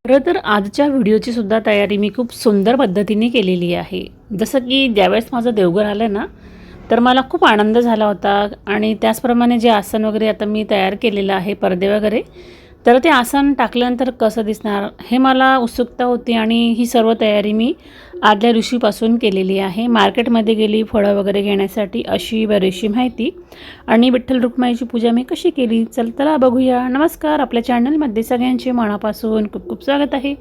खरं तर आजच्या व्हिडिओची सुद्धा तयारी मी खूप सुंदर पद्धतीने केलेली आहे. जसं की ज्यावेळेस माझं देवघर आलं ना, तर मला खूप आनंद झाला होता आणि त्याचप्रमाणे जे आसन वगैरे आता मी तयार केलेलं आहे, पडदे वगैरे, तर ते आसन टाकल्यानंतर कसं दिसणार हे मला उत्सुकता होती आणि ही सर्व तयारी मी आदल्या दिवशीपासून केलेली आहे. मार्केटमध्ये गेली फळं वगैरे घेण्यासाठी अशी बरीचशी माहिती आणि विठ्ठल रुक्माईची पूजा मी कशी केली चला बघूया. नमस्कार, आपल्या चॅनलमध्ये सगळ्यांचे मनापासून खूप खूप स्वागत आहे.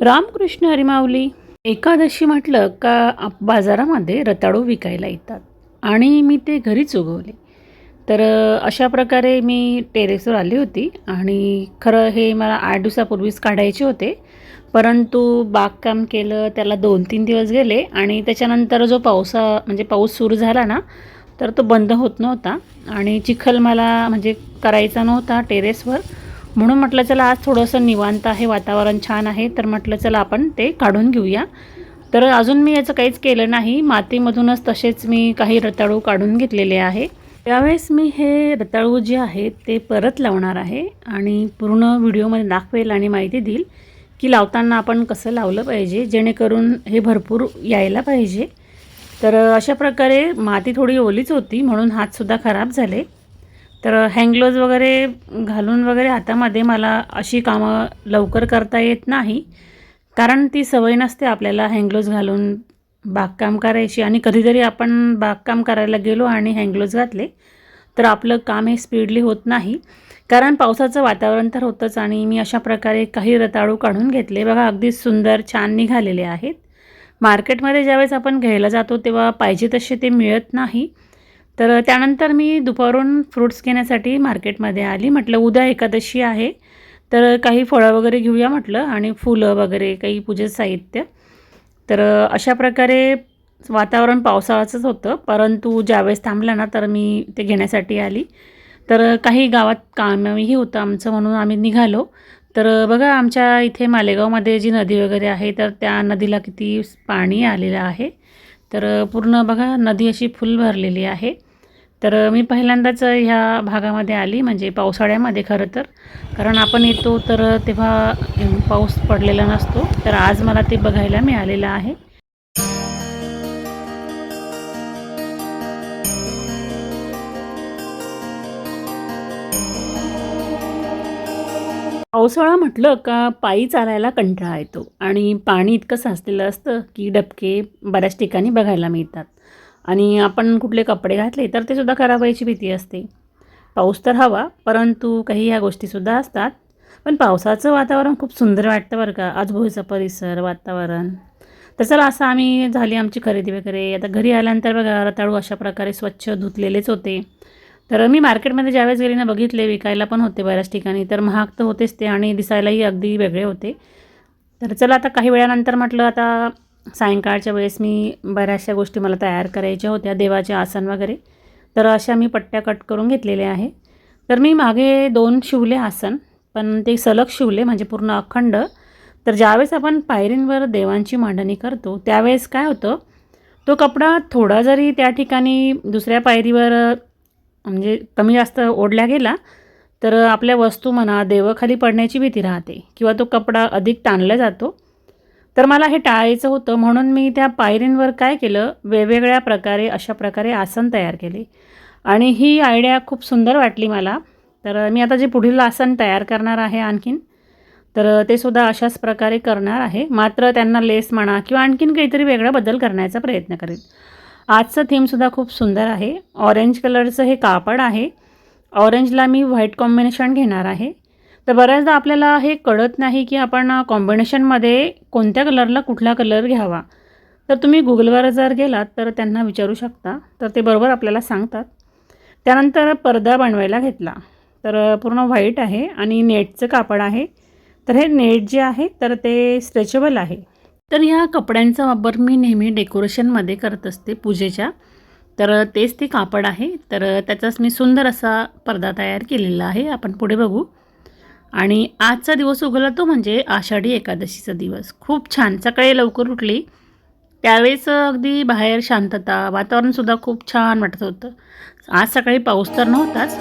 रामकृष्ण हरिमाऊली. एकादशी म्हटलं का बाजारामध्ये रताळू विकायला येतात आणि मी ते घरीच उगवले. तर अशा प्रकारे मी टेरेसवर आली होती आणि खरं हे मला 8 दिवसापूर्वीच काढायचे होते. परंतु बागकाम केलं, त्याला 2-3 दिवस गेले आणि त्याच्यानंतर जो पाऊस सुरू झाला ना, तर तो बंद होत नव्हता आणि चिखल मला म्हणजे करायचा नव्हता टेरेसवर. म्हणून म्हटलं चला आज थोडंसं निवांत आहे, वातावरण छान आहे, तर म्हटलं चला आपण ते काढून घेऊया. तर अजून मी याचं काहीच केलं नाही. मातीमधूनच तसेच मी काही रताळू काढून घेतलेले आहे. त्यावेळेस मी हे रताळू जे आहेत ते परत लावणार आहे आणि पूर्ण व्हिडिओमध्ये दाखवेल आणि माहिती देईल की लावताना आपण कसं लावलं पाहिजे जेणेकरून हे भरपूर यायला पाहिजे. तर अशा प्रकारे माती थोडी ओलीच होती म्हणून हातसुद्धा खराब झाले. तर हँडग्लोव्ज वगैरे घालून वगैरे हातामध्ये मला अशी कामं लवकर करता येत नाही, कारण ती सवय नसते आपल्याला हँडग्लोव्ज घालून बागकाम करायची. आणि कधीतरी आपण बागकाम करायला गेलो आणि हँडग्लोव्ज घातले तर आपलं काम हे स्पीडली होत नाही, कारण पावसाचं वातावरण तर होतंच. आणि मी अशा प्रकारे काही रताळू काढून घेतले. बघा अगदी सुंदर छान निघालेले आहेत. मार्केटमध्ये ज्यावेळेस आपण घ्यायला जातो तेव्हा पाहिजे तसे ते मिळत नाही. तर त्यानंतर मी दुपारून फ्रुट्स घेण्यासाठी मार्केटमध्ये आली. म्हटलं उद्या एकादशी आहे, तर काही फळं वगैरे घेऊया म्हटलं आणि फुलं वगैरे काही पूजेचं साहित्य. तर अशा प्रकारे वातावरण पावसाळ्याचंच होतं, परंतु ज्यावेळेस थांबलं ना तर मी ते घेण्यासाठी आली. तर काही गावात कामही होतं आमचं म्हणून आम्ही निघालो. तर बघा आमच्या इथे मालेगावमध्ये जी नदी वगैरे आहे तर त्या नदीला किती पाणी आलेलं आहे. तर पूर्ण बघा नदी अशी फुल भरलेली आहे. तर मी पहिल्यांदाच ह्या भागामध्ये आली म्हणजे पावसाळ्यामध्ये खरं तर, कारण आपण येतो तर तेव्हा पाऊस पडलेला नसतो. तर आज मला ते बघायला मिळालेलं आहे. पावसाळा म्हटलं का पायी चालायला कंटाळा येतो आणि पाणी इतकं साचलेलं असतं की डबके बऱ्याच ठिकाणी बघायला मिळतात आणि आपण कुठले कपडे घातले तर ते सुद्धा खराब व्हायची भीती असते. पाऊस तर हवा, परंतु काही ह्या गोष्टीसुद्धा असतात. पण पावसाचं वातावरण खूप सुंदर वाटतं बरं का, आजूबाजूचा परिसर वातावरण. तर चला असं आम्ही झाली आमची खरेदी वगैरे. आता घरी आल्यानंतर बघा रताळू अशा प्रकारे स्वच्छ धुतलेलेच होते. तर मी मार्केटमध्ये ज्यावेळेस गेली ना बघितले विकायला पण होते बऱ्याच ठिकाणी. तर महाग तर होतेच ते आणि दिसायलाही अगदी वेगळे होते. तर चला आता काही वेळानंतर म्हटलं आता सायंकाळच्या वेळेस मी बऱ्याचशा गोष्टी मला तयार करायच्या होत्या, देवाचे आसन वगैरे. तर अशा मी पट्ट्या कट करून घेतलेल्या आहे. तर मी मागे 2 शिवले आसन, पण ते सलग शिवले म्हणजे पूर्ण अखंड. तर ज्यावेळेस आपण पायरींवर देवांची मांडणी करतो त्यावेळेस काय होतं, तो कपडा थोडा जरी त्या ठिकाणी दुसऱ्या पायरीवर म्हणजे कमी जास्त ओढल्या गेला तर आपल्या वस्तू म्हणा देवं खाली पडण्याची भीती राहते किंवा तो कपडा अधिक ताणला जातो. तर मला हे टाळायचं होतं म्हणून मी त्या पायरींवर काय केलं, वेगवेगळ्या प्रकारे अशा प्रकारे आसन तयार केले आणि ही आयडिया खूप सुंदर वाटली मला. तर मी आता जे पुढील आसन तयार करणार आहे आणखीन, तर ते सुद्धा अशाच प्रकारे करणार आहे. मात्र त्यांना लेस म्हणा किंवा आणखीन काहीतरी वेगळा बदल करण्याचा प्रयत्न करेल. आजचं थीमसुद्धा खूप सुंदर आहे. ऑरेंज कलरचं हे कापड आहे. ऑरेंजला मी व्हाईट कॉम्बिनेशन घेणार आहे. तर बऱ्याचदा आपल्याला हे कळत नाही की आपण कॉम्बिनेशनमध्ये कोणत्या कलरला कुठला कलर घ्यावा. तर तुम्ही गुगलवर जर गेलात तर त्यांना विचारू शकता, तर ते बरोबर आपल्याला सांगतात. त्यानंतर पडदा बनवायला घेतला. तर पूर्ण व्हाईट आहे आणि नेटचं कापड आहे. तर हे नेट जे आहे तर ते स्ट्रेचेबल आहे. तर ह्या कपड्यांचा वापर मी नेहमी डेकोरेशनमध्ये करत असते पूजेच्या. तर तेच ते कापड आहे. तर त्याचाच मी सुंदर असा पडदा तयार केलेला आहे. आपण पुढे बघू. आणि आजचा दिवस उगवला तो म्हणजे आषाढी एकादशीचा दिवस. खूप छान. सकाळी लवकर उठली त्यावेळेस अगदी बाहेर शांतता, वातावरणसुद्धा खूप छान वाटत होतं. आज सकाळी पाऊस तर नव्हताच.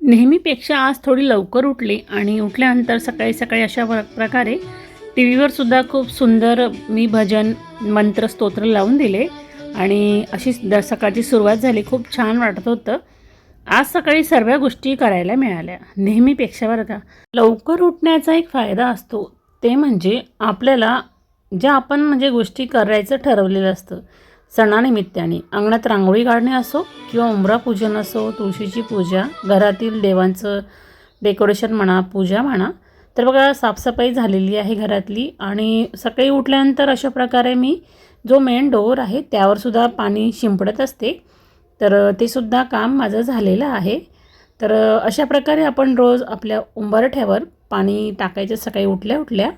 नेहमीपेक्षा आज थोडी लवकर उठली आणि उठल्यानंतर सकाळी सकाळी अशा प्रकारे टी व्हीवर सुद्धा खूप सुंदर मी भजन मंत्र स्तोत्र लावून दिले आणि अशी सकाळची सुरुवात झाली. खूप छान वाटत होतं. आज सकाळी सर्व गोष्टी करायला मिळाल्या नेहमीपेक्षा बरं का. लवकर उठण्याचा एक फायदा असतो ते म्हणजे आपल्याला ज्या आपण म्हणजे गोष्टी करायचं ठरवलेलं असतं सणानिमित्ताने, अंगणात रांगोळी काढणे असो किंवा उंबरा पूजन असो, तुळशीची पूजा, घरातील देवांचं डेकोरेशन म्हणा, पूजा म्हणा. तर बघा साफसफाई झालेली आहे घरातली आणि सकाळी उठल्यानंतर अशा प्रकारे मी जो मेन डोअर आहे त्यावरसुद्धा पाणी शिंपडत असते. तर ते सुद्धा काम माझं झालेलं आहे. तर अशा प्रकारे आपण रोज आपल्या उंबरठ्यावर पाणी टाकायचं सकाळी उठल्या उठल्या.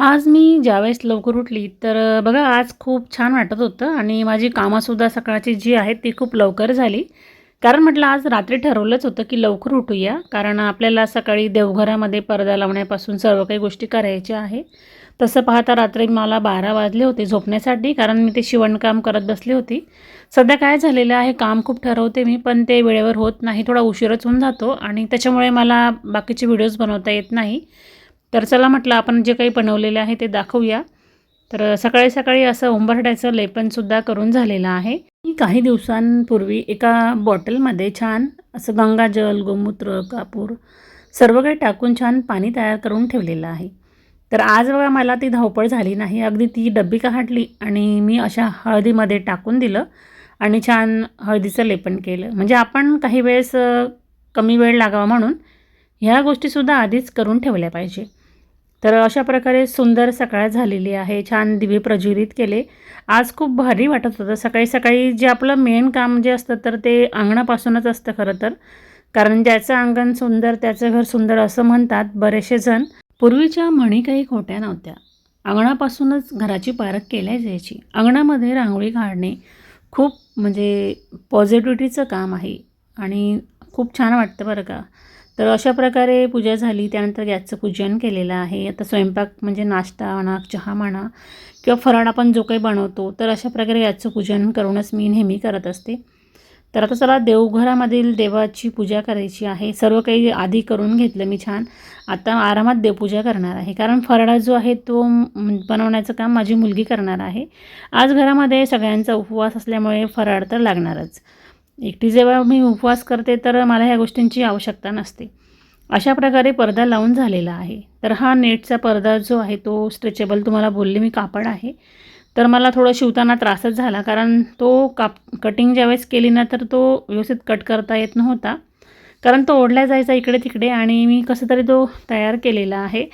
आज मी ज्यावेळेस लवकर उठली तर बघा आज खूप छान वाटत होतं आणि माझी कामंसुद्धा सकाळची जी आहेत ती खूप लवकर झाली. कारण म्हटलं आज रात्री ठरवलंच होतं की लवकर उठूया, कारण आपल्याला सकाळी देवघरामध्ये पडदा लावण्यापासून सर्व काही गोष्टी करायच्या आहे. तसं पाहता रात्री मला 12 वाजले होते झोपण्यासाठी, कारण मी ते शिवणकाम करत बसली होती. सध्या काय झालेलं आहे, काम खूप ठरवते मी पण ते वेळेवर होत नाही, थोडा उशीरच होऊन जातो आणि त्याच्यामुळे मला बाकीचे व्हिडिओज बनवता येत नाही. तर चला म्हटलं आपण जे काही बनवलेलं आहे ते दाखवूया. तर सकाळी सकाळी असं उंबरठ्याचं लेपनसुद्धा करून झालेलं आहे. मी काही दिवसांपूर्वी एका बॉटलमध्ये छान असं गंगाजल, गोमूत्र, कापूर सर्व काही टाकून छान पाणी तयार करून ठेवलेलं आहे. तर आज बघा मला ती धावपळ झाली नाही. अगदी ती डब्बी काढली आणि मी अशा हळदीमध्ये टाकून दिलं आणि छान हळदीचं लेपन केलं. म्हणजे आपण काही वेळेस कमी वेळ लागावा म्हणून ह्या गोष्टीसुद्धा आधीच करून ठेवल्या पाहिजे. तर अशा प्रकारे सुंदर सकाळ झालेली आहे. छान दिवे प्रज्वलित केले. आज खूप भारी वाटत होतं. सकाळी सकाळी जे आपलं मेन काम जे असतं तर ते अंगणापासूनच असतं खरं तर. कारण ज्याचं अंगण सुंदर त्याचं घर सुंदर असं म्हणतात बरेचसे जण. पूर्वीच्या म्हणी काही खोट्या नव्हत्या. अंगणापासूनच घराची पारख केल्या जायची. अंगणामध्ये रांगोळी काढणे खूप म्हणजे पॉझिटिव्हिटीचं काम आहे आणि खूप छान वाटतं बरं का. तर अशा प्रकारे पूजा झाली. त्यानंतर गॅसचं पूजन केलेलं आहे. आता स्वयंपाक म्हणजे नाश्ता म्हणा, चहा म्हणा किंवा फराळ आपण जो काही बनवतो तर अशा प्रकारे गॅसचं पूजन करूनच मी नेहमी करत असते. तर आता चला देवघरामधील देवाची पूजा करायची आहे. सर्व काही आधी करून घेतलं मी छान. आता आरामात देवपूजा करणार आहे, कारण फराळ जो आहे तो बनवण्याचं काम माझी मुलगी करणार आहे. आज घरामध्ये सगळ्यांचा उपवास असल्यामुळे फराळ तर लागणारच. एकटी जेव्हा मी उपवास करते तर मला ह्या गोष्टींची आवश्यकता नसते. अशा प्रकारे पडदा लावून झालेला आहे. तर हा नेटचा पडदा जो आहे तो स्ट्रेचेबल तुम्हाला बोलले मी कापड आहे. तर मला थोडं शिवताना त्रासच झाला, कारण तो कटिंग ज्यावेळेस केली ना तर तो व्यवस्थित कट करता येत नव्हता, कारण तो ओढला जायचा इकडे तिकडे आणि मी कसं तरी तो तयार केलेला आहे.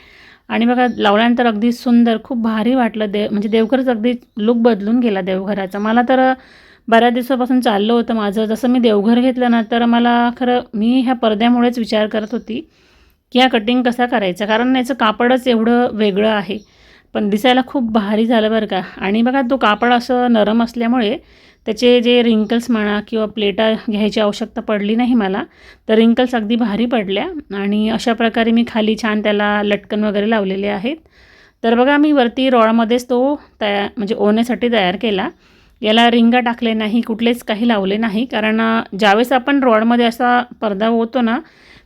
आणि बघा लावल्यानंतर अगदी सुंदर खूप भारी वाटलं. म्हणजे देवघरच अगदी लूक बदलून गेला देवघराचा. मला तर बऱ्याच दिवसापासून चाललं होतं माझं, जसं मी देवघर घेतलं ना तर मला खरं मी ह्या पडद्यामुळेच विचार करत होती की हा कटिंग कसा करायचा, कारण याचं कापडच एवढं वेगळं आहे. पण दिसायला खूप भारी झालं बरं का. आणि बघा तो कापड असं नरम असल्यामुळे त्याचे जे रिंकल्स म्हणा किंवा प्लेटा घ्यायची आवश्यकता पडली नाही मला. तर रिंकल्स अगदी भारी पडल्या आणि अशा प्रकारे मी खाली छान त्याला लटकन वगैरे लावलेले आहेत. तर बघा मी वरती रॉडमध्येच तो म्हणजे ओढण्यासाठी तयार केला. याला रिंगा टाकले नाही, कुठलेच काही लावले नाही, कारण ज्यावेळेस आपण रॉडमध्ये असा पडदा ओढतो ना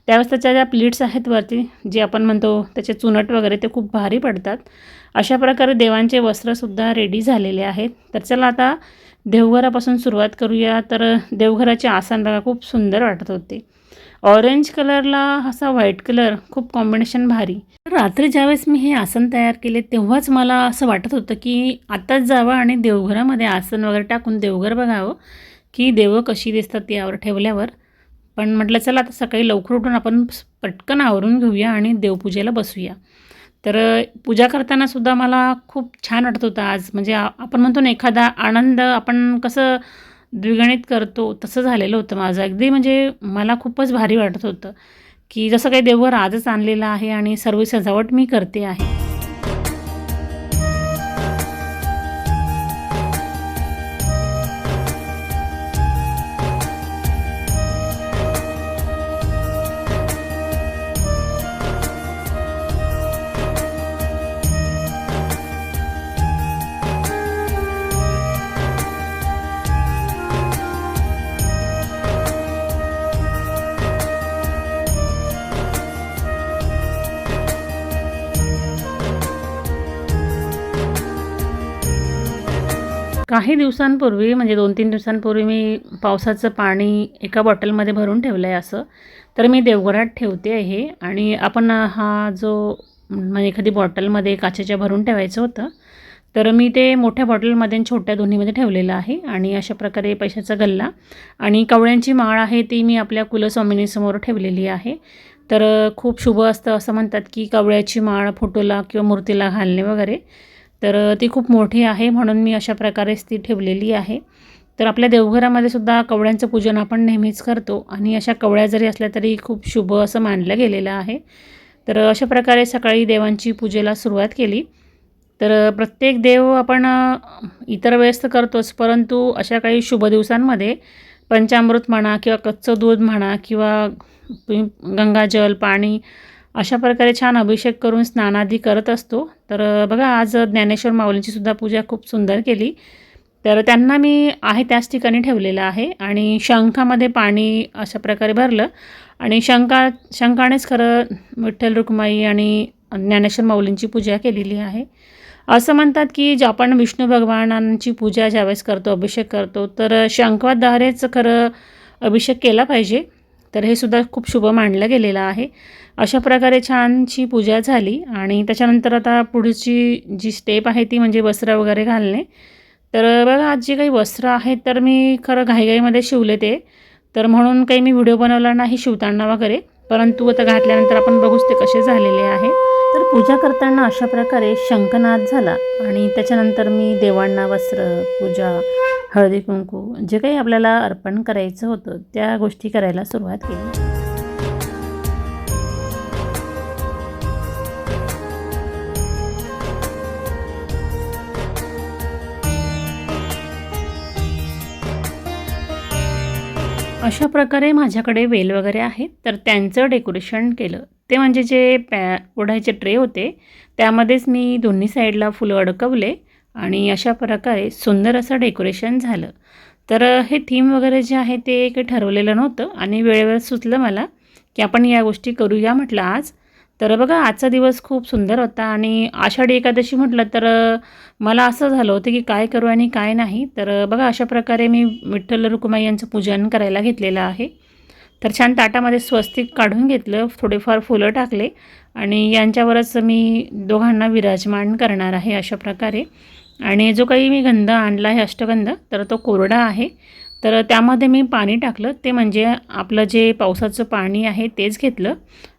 त्यावेळेस त्याच्या ज्या प्लीट्स आहेत वरती जे आपण म्हणतो त्याचे चुनट वगैरे ते खूप भारी पडतात. अशा प्रकारे देवांचे वस्त्रसुद्धा रेडी झालेले आहेत. तर चला आता देवघरापासून सुरुवात करूया. तर देवघराचे आसन बघा खूप सुंदर वाटत होते. ऑरेंज कलरला असा व्हाईट कलर खूप कॉम्बिनेशन भारी. रात्री ज्यावेळेस मी हे आसन तयार केले तेव्हाच मला असं वाटत होतं की आत्ताच जावं आणि देवघरामध्ये आसन वगैरे टाकून देवघर बघावं की देवं कशी दिसतात यावर ठेवल्यावर. पण म्हटलं चला आता सकाळी लवकर उठून आपण पटकन आवरून घेऊया आणि देवपूजेला बसूया. तर पूजा करतानासुद्धा मला खूप छान वाटत होतं आज. म्हणजे आपण म्हणतो ना एखादा आनंद आपण कसं द्विगुणित करतो तसं झालेलं होतं माझं. अगदी म्हणजे मला खूपच भारी वाटत होतं, की जसं काही देवघर आजच आणलेलं आहे आणि सर्व सजावट मी करते आहे. काही दिवसांपूर्वी म्हणजे 2-3 दिवसांपूर्वी मी पावसाचं पाणी एका बॉटलमध्ये भरून ठेवलं आहे असं. तर मी देवघरात ठेवते आहे आणि आपण हा जो म्हणजे एखादी बॉटलमध्ये काचेच्या भरून ठेवायचं होतं. तर मी ते मोठ्या बॉटलमध्ये आणि छोट्या दोन्हीमध्ये ठेवलेलं आहे आणि अशा प्रकारे पैशाचा गल्ला आणि कवळ्यांची माळ आहे ती मी आपल्या कुलस्वामिनीसमोर ठेवलेली आहे. तर खूप शुभ असतं असं म्हणतात, की कवळ्याची माळ फोटोला किंवा मूर्तीला घालणे वगैरे. तर ती खूप मोठी आहे म्हणून मी अशा प्रकारेच ती ठेवलेली आहे. तर आपल्या देवघरामध्ये सुद्धा कवड्यांचं पूजन आपण नेहमीच करतो आणि अशा कवड्या जरी असल्या तरी खूप शुभ असं मानलं गेलेलं आहे. तर अशा प्रकारे सकाळी देवांची पूजेला सुरुवात केली. तर प्रत्येक देव आपण इतर वेळेस तर करतोच, परंतु अशा काही शुभ दिवसांमध्ये पंचामृत म्हणा किंवा कच्चं दूध म्हणा किंवा गंगाजल, पाणी अशा प्रकारे छान अभिषेक करून स्नानादी करत असतो. तर बघा आज ज्ञानेश्वर माऊलींची सुद्धा पूजा खूप सुंदर केली. तर त्यांना मी आहे त्याच ठिकाणी ठेवलेलं आहे आणि शंखामध्ये पाणी अशा प्रकारे भरलं आणि शंखानेच खरं विठ्ठल रुक्माई आणि ज्ञानेश्वर माऊलींची पूजा केलेली आहे. असं म्हणतात की जे आपण विष्णू भगवानांची पूजा ज्यावेळेस करतो, अभिषेक करतो, तर शंखवाद्वारेच खरं अभिषेक केला पाहिजे. तर हे सुद्धा खूप शुभ मानलं गेलेलं आहे. अशा प्रकारे छानशी पूजा झाली आणि त्याच्यानंतर आता पुढची जी स्टेप आहे ती म्हणजे वस्त्र वगैरे घालणे. तर बघा आज जी काही वस्त्र आहेत तर मी खरं घाईघाईमध्ये शिवले ते. तर म्हणून काही मी व्हिडिओ बनवला नाही शिवताना वगैरे. परंतु आता घातल्यानंतर आपण बघूच ते कसे झालेले आहे. तर पूजा करताना अशा प्रकारे शंखनाद झाला आणि त्याच्यानंतर मी देवांना वस्त्र, पूजा, हळदी कुंकू जे काही आपल्याला अर्पण करायचं होतं त्या गोष्टी करायला सुरुवात केली. अशा प्रकारे माझ्याकडे वेल वगैरे आहेत तर त्यांचं डेकोरेशन केलं. ते म्हणजे जे ओढायचे ट्रे होते त्यामध्येच मी दोन्ही साईडला फुलं अडकवले आणि अशा प्रकारे सुंदर असं डेकोरेशन झालं. तर हे थीम वगैरे जे आहे ते काही ठरवलेलं नव्हतं आणि वेळेवर सुचलं मला की आपण या गोष्टी करूया म्हटलं आज. तर बघा आजचा दिवस खूप सुंदर होता आणि आषाढी एकादशी म्हटलं तर मला असं झालं होतं की काय करू आणि काय नाही. तर बघा अशा प्रकारे मी विठ्ठल रुक्माई यांचं पूजन करायला घेतलेलं आहे. तर छान ताटामध्ये स्वस्तिक काढून घेतलं, थोडेफार फुलं टाकले आणि यांच्यावरच मी दोघांना विराजमान करणार आहे अशा प्रकारे. आणि जो काही मी गंध आणला आहे अष्टगंध तर तो कोरडा आहे. तर त्यामध्ये मी पाणी टाकलं, ते म्हणजे आपलं जे पावसाचं पाणी आहे तेच घेतलं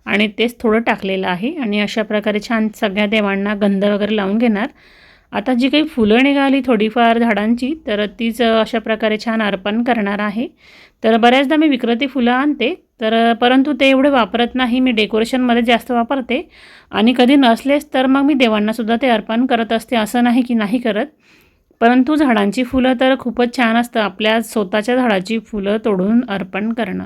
आणि तेच थोडं टाकलेलं आहे आणि अशा प्रकारे छान सगळ्या देवांना गंध वगैरे लावून घेणार. आता जी काही फुलं निघाली थोडीफार झाडांची तर तीच अशा प्रकारे छान अर्पण करणार आहे. तर बऱ्याचदा मी विक्रती फुलं आणते तर परंतु ते एवढे वापरत नाही, मी डेकोरेशनमध्ये जास्त वापरते आणि कधी नसलेच तर मग मी देवांनासुद्धा ते अर्पण करत असते, असं नाही की नाही करत. परंतु झाडांची फुलं तर खूपच छान असतं, आपल्या स्वतःच्या झाडाची फुलं तोडून अर्पण करणं.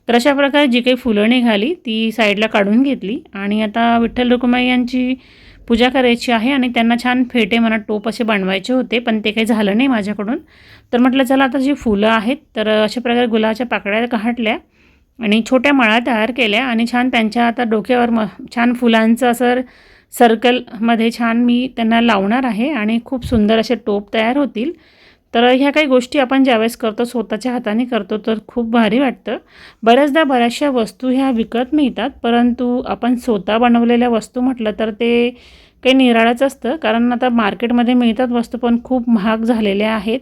तर अशा प्रकारे जी काही फुलं निघाली ती साईडला काढून घेतली आणि आता विठ्ठल रुक्माई यांची पूजा करायची आहे आणि त्यांना छान फेटे म्हणा टोप असे बनवायचे होते, पण ते काही झालं नाही माझ्याकडून. तर म्हटलं चला आता जी फुलं आहेत तर अशा प्रकारे गुलाबाच्या पाकळ्या काढल्या आणि छोट्या माळा तयार केल्या आणि छान त्यांच्या आता डोक्यावर छान फुलांचं असं सर्कलमध्ये छान मी त्यांना लावणार आहे आणि खूप सुंदर असे टोप तयार होतील. तर ह्या काही गोष्टी आपण ज्यावेळेस करतो स्वतःच्या हाताने करतो तर खूप भारी वाटतं. बऱ्याचदा बऱ्याचशा वस्तू ह्या विकत मिळतात, परंतु आपण स्वतः बनवलेल्या वस्तू म्हटलं तर ते काही निराळंच असतं, कारण आता मार्केटमध्ये मिळतात वस्तू पण खूप महाग झालेल्या आहेत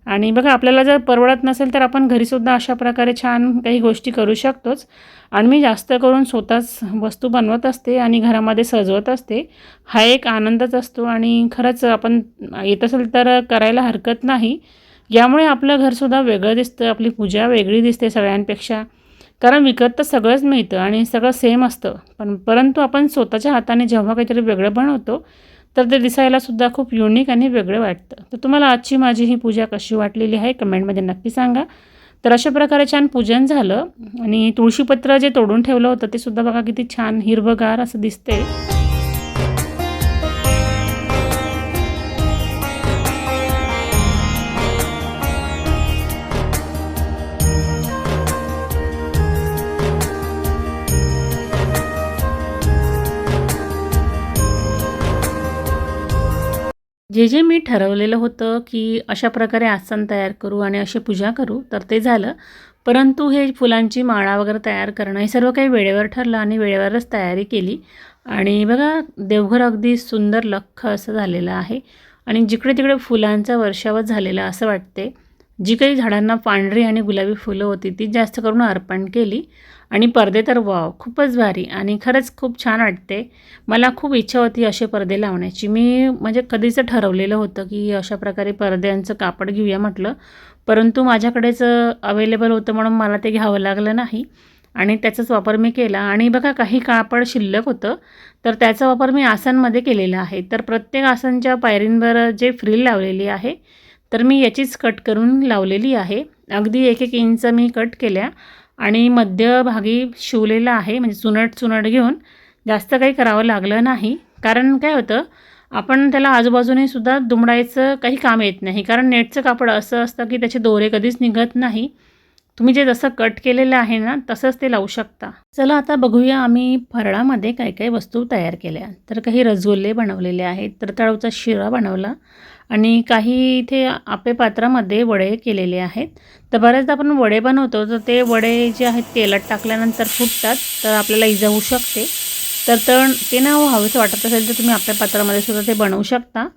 आणि बघा आपल्याला जर परवडत नसेल तर आपण घरीसुद्धा अशा प्रकारे छान काही गोष्टी करू शकतोच. आणि मी जास्त करून स्वतःच वस्तू बनवत असते आणि घरामध्ये सजवत असते. हा एक आनंदच असतो आणि खरंच आपण येत असेल तर करायला हरकत नाही. यामुळे आपलं घरसुद्धा वेगळं दिसतं, आपली पूजा वेगळी दिसते सगळ्यांपेक्षा. कारण विकत तर सगळंच मिळतं आणि सगळं सेम असतं. परंतु आपण स्वतःच्या हाताने जेव्हा काहीतरी वेगळं बनवतो तर ते दिसायलासुद्धा खूप युनिक आणि वेगळं वाटतं. तर तुम्हाला आजची माझी ही पूजा कशी वाटलेली आहे कमेंटमध्ये नक्की सांगा. तर अशा प्रकारे छान पूजन झालं आणि तुळशीपत्र जे तोडून ठेवलं होतं ते सुद्धा बघा किती छान हिरवंगार असं दिसते. जे मी ठरवलेलं होतं की अशा प्रकारे आसन तयार करू आणि अशी पूजा करू तर ते झालं. परंतु हे फुलांची माळा वगैरे तयार करणं हे सर्व काही वेळेवर ठरलं आणि वेळेवरच तयारी केली. आणि बघा देवघर अगदी सुंदर लख्ख असं झालेलं आहे आणि जिकडे-तिकडे फुलांचा वर्षावच झालेला असं वाटते. जी काही झाडांना पांढरी आणि गुलाबी फुलं होती ती जास्त करून अर्पण केली आणि पडदे तर वॉव! खूपच भारी आणि खरंच खूप छान वाटते. मला खूप इच्छा होती असे पडदे लावण्याची. मी म्हणजे कधीच ठरवलेलं होतं की अशा प्रकारे पडद्यांचं कापड घेऊया म्हटलं. परंतु माझ्याकडेच अवेलेबल होतं म्हणून मला ते घ्यावं लागलं नाही आणि त्याचाच वापर मी केला. आणि बघा काही कापड शिल्लक होतं तर त्याचा वापर मी आसांमध्ये केलेला आहे. तर प्रत्येक आसानच्या पायरींवर जे फ्रिल लावलेली आहे तर मी याचीच कट करून लावलेली आहे. अगदी 1-1 इंच मी कट केल्या आणि मध्यभागी शिवलेलं आहे. म्हणजे चुनट घेऊन जास्त काही करावं लागलं नाही. कारण काय होतं, आपण त्याला आजूबाजूने सुद्धा दुमडायचं काही काम येत नाही. कारण नेटचं कापड असं असतं की त्याचे दोरे कधीच निघत नाही. तुम्ही जे जसं कट केलेलं आहे ना तसंच ते लावू शकता. चला आता बघूया आम्ही फराळामध्ये काय वस्तू तयार केल्या. तर काही रसगुल्ले बनवलेले आहेत, रताळूचा शिरा बनवला आणि काही इथे आप्पे पात्रामध्ये वडे केलेले आहेत. तर बऱ्याचदा आपण वडे बनवतो तर ते वडे जे आहेत तेलात टाकल्यानंतर फुटतात तर आपल्याला इजा होऊ शकते. तर ते ना हवंसं वाटत असेल तर तुम्ही आप्पे पात्रामध्ये सुद्धा ते बनवू शकता.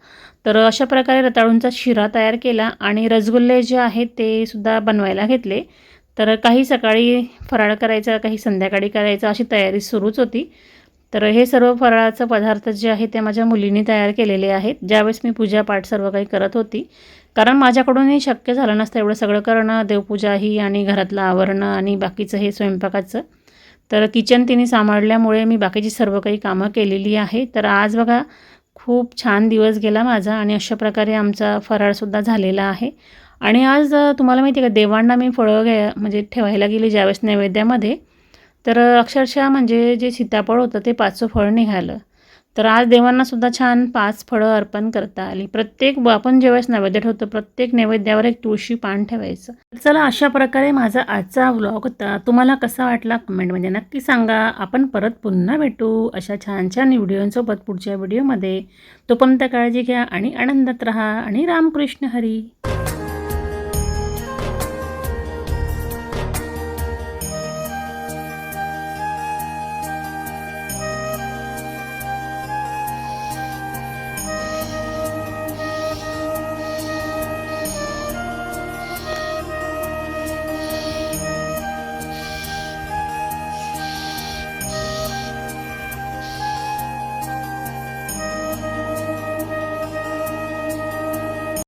तर अशा प्रकारे रताळूंचा शिरा तयार केला आणि रसगुल्ले जे आहेत ते सुद्धा बनवायला घेतले. तर काही सकाळी फराळ करायचा, काही संध्याकाळी करायचा अशी तयारी सुरूच होती. तर हे सर्व फराळाचे पदार्थ जे आहे ते माझ्या मुलीने तयार केलेले आहेत, ज्यावेळेस मी पूजापाठ सर्व काही करत होती. कारण माझ्याकडूनही शक्य झालं नसतं एवढं सगळं करणं, देवपूजाही आणि घरातलं आवरणं आणि बाकीचं हे स्वयंपाकाचं. तर किचन तिने सांभाळल्यामुळे मी बाकीची सर्व काही कामं केलेली आहे. तर आज बघा खूप छान दिवस गेला माझा आणि अशा प्रकारे आमचा फराळसुद्धा झालेला आहे. आणि आज तुम्हाला माहिती आहे का देवांना मी फळं म्हणजे ठेवायला गेली ज्यावेळेस नैवेद्यामध्ये तर अक्षरशः म्हणजे जे सीताफळ होतं ते 5 फळ निघालं. तर आज देवांनासुद्धा छान 5 फळं अर्पण करता आली. प्रत्येक आपण ज्यावेळेस नैवेद्य ठेवतो प्रत्येक नैवेद्यावर एक तुळशी पान ठेवायचं. चला अशा प्रकारे माझा आजचा व्लॉग होता. तुम्हाला कसा वाटला कमेंटमध्ये नक्की सांगा. आपण परत पुन्हा भेटू अशा छान छान व्हिडिओंसोबत पुढच्या व्हिडिओमध्ये. तोपर्यंत काळजी घ्या आणि आनंदात राहा आणि रामकृष्ण हरी.